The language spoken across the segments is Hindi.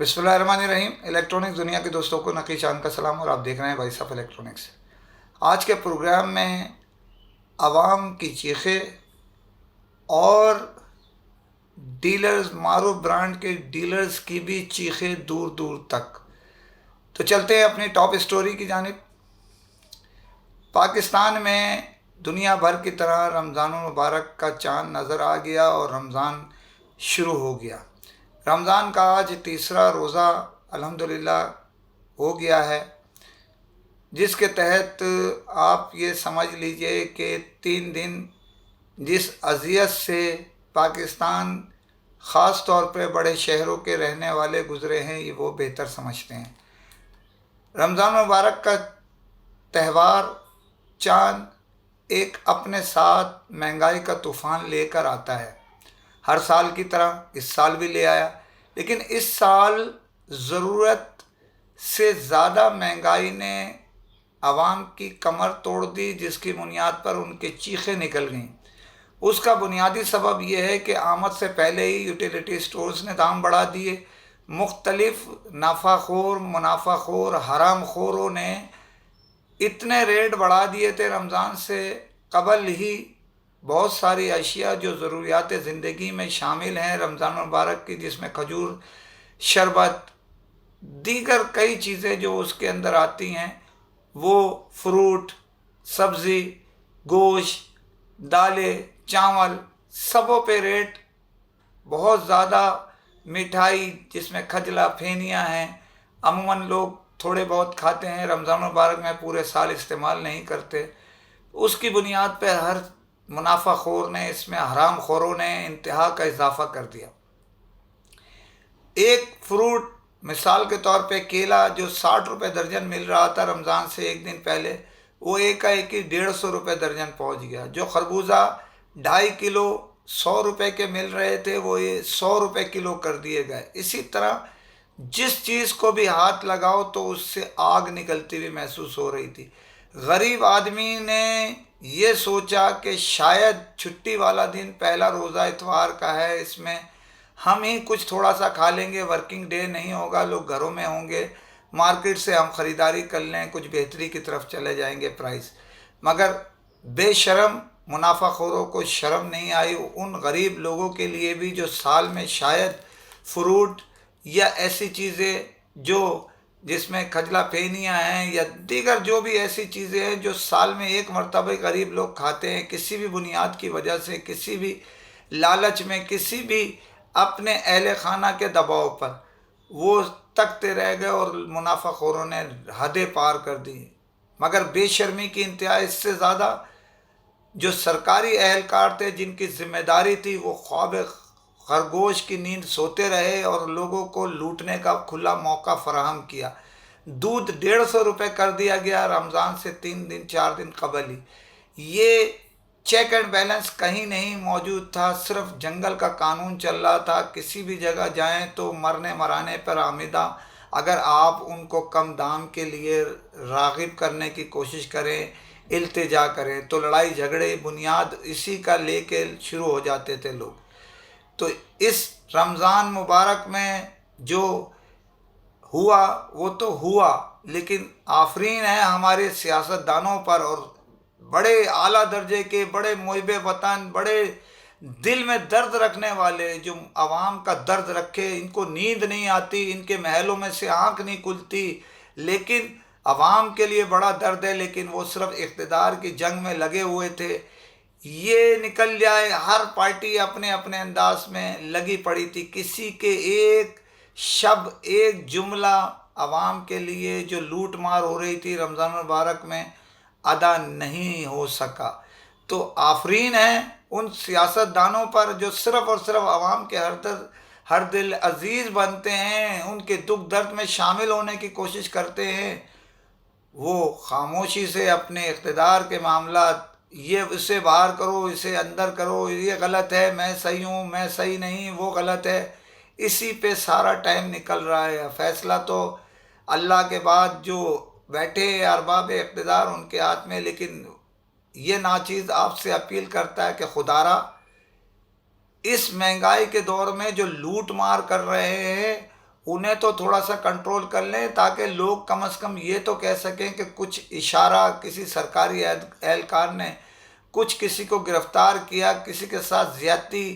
बिस्मिल्लाहिर्रहमानिर्रहीम। इलेक्ट्रॉनिक्स दुनिया के दोस्तों को नकी चांद का सलाम और आप देख रहे हैं वॉइस ऑफ इलेक्ट्रॉनिक्स। आज के प्रोग्राम में आवाम की चीखें और डीलर्स, मारूफ ब्रांड के डीलर्स की भी चीखें दूर दूर तक। तो चलते हैं अपनी टॉप स्टोरी की जानिब। पाकिस्तान में दुनिया भर की तरह रमज़ान मुबारक का चाँद नज़र आ गया और रमज़ान शुरू हो गया। रमज़ान का आज तीसरा रोज़ा अल्हम्दुलिल्लाह हो गया है, जिसके तहत आप ये समझ लीजिए कि 3 दिन जिस अज़ियत से पाकिस्तान ख़ास तौर पे बड़े शहरों के रहने वाले गुज़रे हैं, ये वो बेहतर समझते हैं। रमज़ान मुबारक का त्यौहार, चाँद एक अपने साथ महंगाई का तूफ़ान लेकर आता है। हर साल की तरह इस साल भी ले आया, लेकिन इस साल ज़रूरत से ज़्यादा महंगाई ने आवाम की कमर तोड़ दी, जिसकी बुनियाद पर उनकी चीखें निकल गईं। उसका बुनियादी सबब यह है कि आमद से पहले ही यूटिलिटी स्टोर्स ने दाम बढ़ा दिए। मुख्तलिफ नफ़ाखोर, मुनाफाखोर, हराम खोरों ने इतने रेट बढ़ा दिए थे रमज़ान से कबल ही। बहुत सारी अशिया जो ज़रूरियात ज़िंदगी में शामिल हैं रमज़ान मुबारक की, जिसमें खजूर, शरबत, दीगर कई चीज़ें जो उसके अंदर आती हैं, वो फ्रूट, सब्ज़ी, गोश्त, दालें, चावल, सबों पे रेट बहुत ज़्यादा। मिठाई जिसमें खजला, फेनियाँ हैं, अमूमन लोग थोड़े बहुत खाते हैं, रमज़ान मुबारक में पूरे साल इस्तेमाल नहीं करते। उसकी बुनियाद पर हर मुनाफाखोर ने, इसमें हराम खोरों ने इंतहा का इजाफा कर दिया। एक फ्रूट मिसाल के तौर पे केला, जो 60 रुपये दर्जन मिल रहा था रमज़ान से एक दिन पहले, वो एकाएक ही 150 रुपये दर्जन पहुंच गया। जो खरबूजा 2.5 किलो 100 रुपये के मिल रहे थे, वो ये 100 रुपये किलो कर दिए गए। इसी तरह जिस चीज़ को भी हाथ लगाओ तो उससे आग निकलती हुई महसूस हो रही थी। गरीब आदमी ने ये सोचा कि शायद छुट्टी वाला दिन पहला रोज़ा इतवार का है, इसमें हम ही कुछ थोड़ा सा खा लेंगे, वर्किंग डे नहीं होगा, लोग घरों में होंगे, मार्केट से हम ख़रीदारी कर लें, कुछ बेहतरी की तरफ चले जाएंगे प्राइस। मगर बेशरम मुनाफाखोरों को शर्म नहीं आई। उन गरीब लोगों के लिए भी जो साल में शायद फ्रूट या ऐसी चीज़ें जो जिसमें खजला फेनियाँ हैं या दीगर जो भी ऐसी चीज़ें हैं जो साल में एक मरतबा गरीब लोग खाते हैं, किसी भी बुनियाद की वजह से, किसी भी लालच में, किसी भी अपने अहले खाना के दबाव पर वो तकते रह गए और मुनाफाखोरों ने हदें पार कर दी। मगर बेशर्मी की इंतहा इससे ज़्यादा जो सरकारी अहलकार थे, जिनकी जिम्मेदारी थी वो ख्वाब खरगोश की नींद सोते रहे और लोगों को लूटने का खुला मौका फराहम किया। दूध 150 रुपये कर दिया गया रमज़ान से 3 दिन 4 दिन कबल ही। ये चेक एंड बैलेंस कहीं नहीं मौजूद था, सिर्फ जंगल का कानून चल रहा था। किसी भी जगह जाएं तो मरने मराने पर आमिदा, अगर आप उनको कम दाम के लिए राग़िब करने की कोशिश करें, इल्तिजा करें, तो लड़ाई झगड़े बुनियाद इसी का लेके शुरू हो जाते थे लोग। तो इस रमज़ान मुबारक में जो हुआ वो तो हुआ, लेकिन आफरीन है हमारे सियासतदानों पर और बड़े आला दर्जे के, बड़े मुहिब वतन, बड़े दिल में दर्द रखने वाले, जो आवाम का दर्द रखे। इनको नींद नहीं आती, इनके महलों में से आँख नहीं खुलती, लेकिन आवाम के लिए बड़ा दर्द है, लेकिन वो सिर्फ इक़्तिदार की जंग में लगे हुए थे। ये निकल जाए, हर पार्टी अपने अपने अंदाज में लगी पड़ी थी। किसी के एक शब्द, एक जुमला आवाम के लिए जो लूट मार हो रही थी रमज़ान मुबारक में अदा नहीं हो सका। तो आफरीन है उन सियासतदानों पर जो सिर्फ़ और सिर्फ आवाम के हर दिल अजीज़ बनते हैं, उनके दुख दर्द में शामिल होने की कोशिश करते हैं। वो खामोशी से अपने इक़्तिदार के मामला, ये इसे बाहर करो, इसे अंदर करो, ये गलत है, मैं सही हूँ, मैं सही नहीं, वो गलत है, इसी पे सारा टाइम निकल रहा है। फ़ैसला तो अल्लाह के बाद जो बैठे अरबाब इक़्तिदार उनके हाथ में। लेकिन ये नाचीज़ आपसे अपील करता है कि खुदारा इस महंगाई के दौर में जो लूट मार कर रहे हैं उन्हें तो थोड़ा सा कंट्रोल कर लें, ताकि लोग कम से कम ये तो कह सकें कि कुछ इशारा किसी सरकारी एहलकार ने कुछ किसी को गिरफ्तार किया, किसी के साथ ज्यादती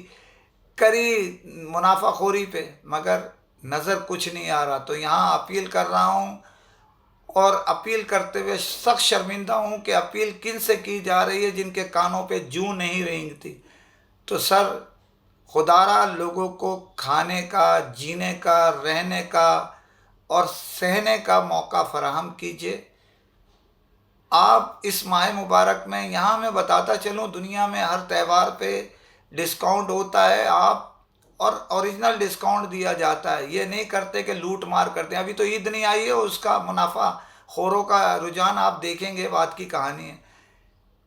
करी मुनाफाखोरी पे, मगर नज़र कुछ नहीं आ रहा। तो यहाँ अपील कर रहा हूँ, और अपील करते हुए सख्त शर्मिंदा हूँ कि अपील किन से की जा रही है जिनके कानों पे जूं नहीं रेंगती। तो सर, खुदारा लोगों को खाने का, जीने का, रहने का और सहने का मौका फराहम कीजिए। आप इस माह मुबारक में, यहाँ मैं बताता चलूँ, दुनिया में हर त्यौहार पे डिस्काउंट होता है, आप और ओरिजिनल डिस्काउंट दिया जाता है। ये नहीं करते कि लूट मार करते हैं। अभी तो ईद नहीं आई है, उसका मुनाफा खोरों का रुझान आप देखेंगे, बात की कहानी है।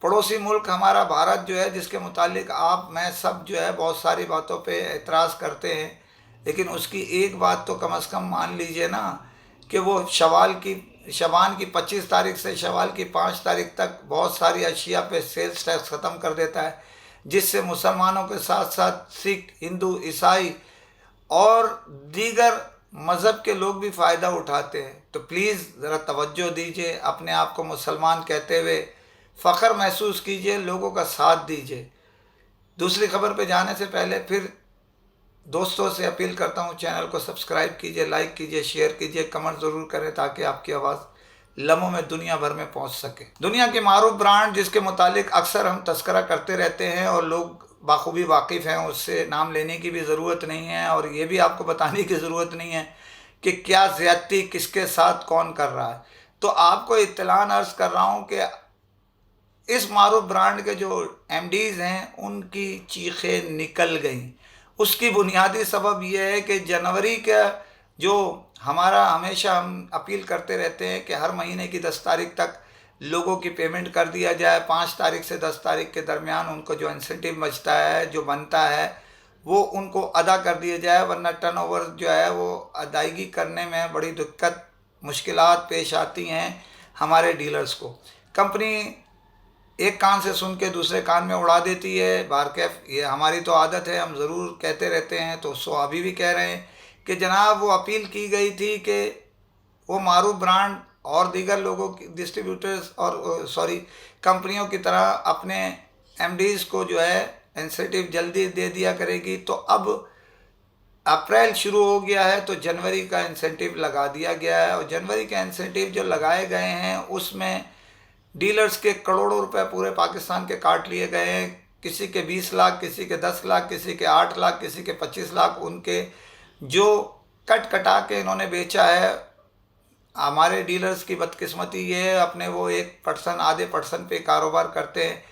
पड़ोसी मुल्क हमारा भारत जो है, जिसके मुतालिक आप मैं सब जो है बहुत सारी बातों पे एतराज़ करते हैं, लेकिन उसकी एक बात तो कम से कम मान लीजिए ना, कि वो शबान की 25 तारीख से शवाल की 5 तारीख तक बहुत सारी अशिया पे सेल्स टैक्स ख़त्म कर देता है, जिससे मुसलमानों के साथ साथ सिख, हिंदू, ईसाई और दीगर मज़हब के लोग भी फ़ायदा उठाते हैं। तो प्लीज़ ज़रा तवज्जो दीजिए, अपने आप को मुसलमान कहते हुए फ़ख्र महसूस कीजिए, लोगों का साथ दीजिए। दूसरी खबर पे जाने से पहले फिर दोस्तों से अपील करता हूँ, चैनल को सब्सक्राइब कीजिए, लाइक कीजिए, शेयर कीजिए, कमेंट ज़रूर करें, ताकि आपकी आवाज़ लम्हों में दुनिया भर में पहुँच सके। दुनिया के मारूफ ब्रांड जिसके मुतालिक अक्सर हम तस्करा करते रहते हैं और लोग बाखूबी वाकिफ़ हैं, उससे नाम लेने की भी ज़रूरत नहीं है, और ये भी आपको बताने की ज़रूरत नहीं है कि क्या ज़्यादती किसके साथ कौन कर रहा है। तो आपको इत्तलान अर्ज़ कर रहा हूँ कि इस मारूफ ब्रांड के जो एमडीज़ हैं, उनकी चीखें निकल गईं। उसकी बुनियादी सबब यह है कि जनवरी का जो हमारा, हमेशा हम अपील करते रहते हैं कि हर महीने की 10 तारीख तक लोगों की पेमेंट कर दिया जाए। 5 तारीख से 10 तारीख के दरमियान उनको जो इंसेंटिव बचता है, जो बनता है, वो उनको अदा कर दिया जाए, वरना टर्नओवर जो है वो अदायगी करने में बड़ी दिक्कत, मुश्किलात पेश आती हैं हमारे डीलर्स को। कंपनी एक कान से सुन के दूसरे कान में उड़ा देती है। बारकैफ ये हमारी तो आदत है, हम ज़रूर कहते रहते हैं, तो सो अभी भी कह रहे हैं कि जनाब वो अपील की गई थी कि वो मारूफ ब्रांड और दीगर लोगों की डिस्ट्रीब्यूटर्स और कंपनियों की तरह अपने एमडीज़ को जो है इंसेंटिव जल्दी दे दिया करेगी। तो अब अप्रैल शुरू हो गया है, तो जनवरी का इंसेंटिव लगा दिया गया है, और जनवरी के इंसेंटिव जो लगाए गए हैं उसमें डीलर्स के करोड़ों रुपए पूरे पाकिस्तान के काट लिए गए हैं। किसी के 20 लाख, किसी के 10 लाख, किसी के 8 लाख, किसी के 25 लाख, उनके जो कट कटा के इन्होंने बेचा है। हमारे डीलर्स की बदकिस्मती ये है, अपने वो 1% आधे % पे कारोबार करते हैं,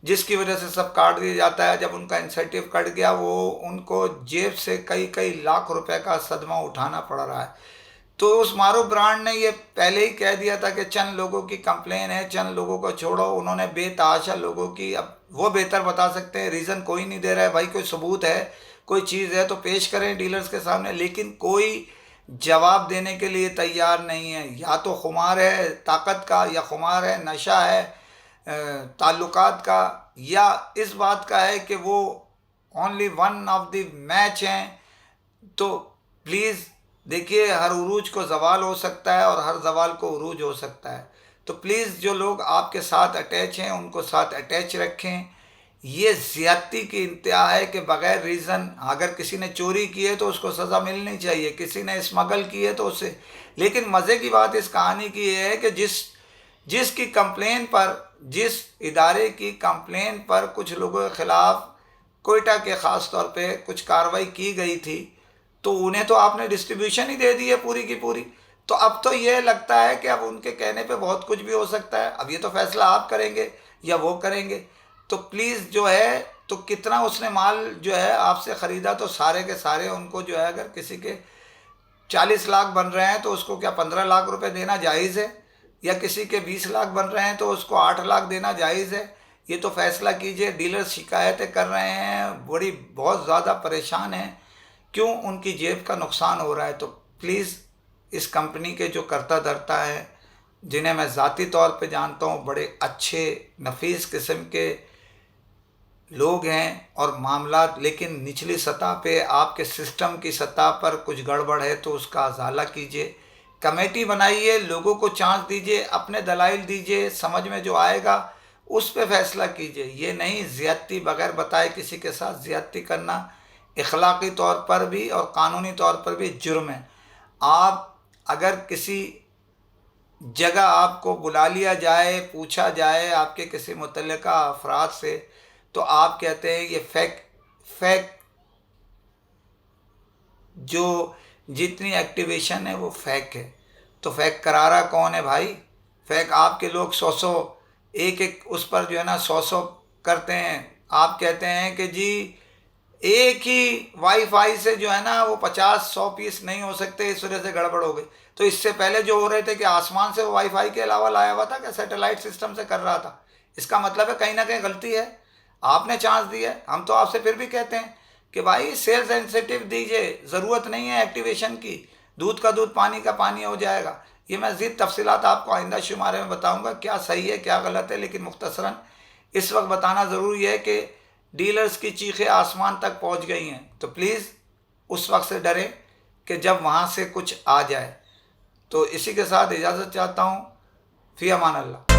जिसकी वजह से सब काट दिया जाता है। जब उनका इंसेंटिव कट गया, वो उनको जेब से कई कई लाख रुपए का सदमा उठाना पड़ रहा है। तो उस मारूफ ब्रांड ने ये पहले ही कह दिया था कि चंद लोगों की कंप्लेन है, चंद लोगों को छोड़ो। उन्होंने बेतहाशा लोगों की, अब वो बेहतर बता सकते हैं, रीज़न कोई नहीं दे रहा है। भाई कोई सबूत है, कोई चीज़ है तो पेश करें डीलर्स के सामने, लेकिन कोई जवाब देने के लिए तैयार नहीं है। या तो खुमार है ताकत का, या खुमार है नशा है ताल्लुकात का, या इस बात का है कि वो only one of the match हैं। तो प्लीज़ देखिए, हर उरूज को ज़वाल हो सकता है और हर ज़वाल को उरूज हो सकता है। तो प्लीज़ जो लोग आपके साथ अटैच हैं उनको साथ अटैच रखें। ये ज़्यादती की इंतहा है कि बग़ैर रीज़न, अगर किसी ने चोरी की है तो उसको सज़ा मिलनी चाहिए, किसी ने स्मगल की है तो उसे। लेकिन मज़े की बात इस कहानी की ये है कि जिसकी कंप्लेन पर, जिस इदारे की कंप्लेन पर कुछ लोगों के ख़िलाफ़ कोयटा के ख़ास तौर पे कुछ कार्रवाई की गई थी, तो उन्हें तो आपने डिस्ट्रीब्यूशन ही दे दी है पूरी की पूरी। तो अब तो ये लगता है कि अब उनके कहने पे बहुत कुछ भी हो सकता है। अब ये तो फैसला आप करेंगे या वो करेंगे। तो प्लीज़ जो है, तो कितना उसने माल जो है आपसे ख़रीदा, तो सारे के सारे उनको जो है, अगर किसी के 40 लाख बन रहे हैं तो उसको क्या 15 लाख रुपए देना जायज़ है, या किसी के 20 लाख बन रहे हैं तो उसको 8 लाख देना जायज़ है? ये तो फैसला कीजिए। डीलर शिकायतें कर रहे हैं, बहुत ज़्यादा परेशान हैं, क्यों? उनकी जेब का नुकसान हो रहा है। तो प्लीज़ इस कंपनी के जो करता धरता है, जिन्हें मैं ज़ाती तौर पे जानता हूँ, बड़े अच्छे नफीस किस्म के लोग हैं और मामला, लेकिन निचली सतह पे आपके सिस्टम की सतह पर कुछ गड़बड़ है तो उसका अजाला कीजिए, कमेटी बनाइए, लोगों को चांस दीजिए, अपने दलाइल दीजिए, समझ में जो आएगा उस पे फैसला कीजिए। ये नहीं ज़्यादती बगैर बताए किसी के साथ ज़्यादती करना इखलाकी तौर पर भी और कानूनी तौर पर भी जुर्म है। आप अगर किसी जगह आपको बुला लिया जाए, पूछा जाए आपके किसी मुतल्लिका अफराद से, तो आप कहते हैं ये फेक जो जितनी एक्टिवेशन है वो फेक है। तो फेक करारा कौन है भाई? फेक आपके लोग 100 एक एक उस पर जो है ना 100 करते हैं। आप कहते हैं कि जी एक ही वाईफाई से जो है ना वो 50-100 पीस नहीं हो सकते, इस वजह से गड़बड़ हो गई। तो इससे पहले जो हो रहे थे कि आसमान से वो वाईफाई के अलावा लाया हुआ था, क्या सैटेलाइट सिस्टम से कर रहा था? इसका मतलब है कहीं ना कहीं गलती है, आपने चांस दिया है। हम तो आपसे फिर भी कहते हैं कि भाई सेल्स इंसेंटिव दीजिए, ज़रूरत नहीं है एक्टिवेशन की, दूध का दूध पानी का पानी हो जाएगा। ये मैं ज़ीद तफसीलात आपको आइंदा शुमारे में बताऊंगा क्या सही है क्या गलत है, लेकिन मुख्तसरन इस वक्त बताना ज़रूरी है कि डीलर्स की चीखें आसमान तक पहुंच गई हैं। तो प्लीज़ उस वक्त से डरें कि जब वहाँ से कुछ आ जाए। तो इसी के साथ इजाज़त चाहता हूँ। फ़ी अमान अल्लाह।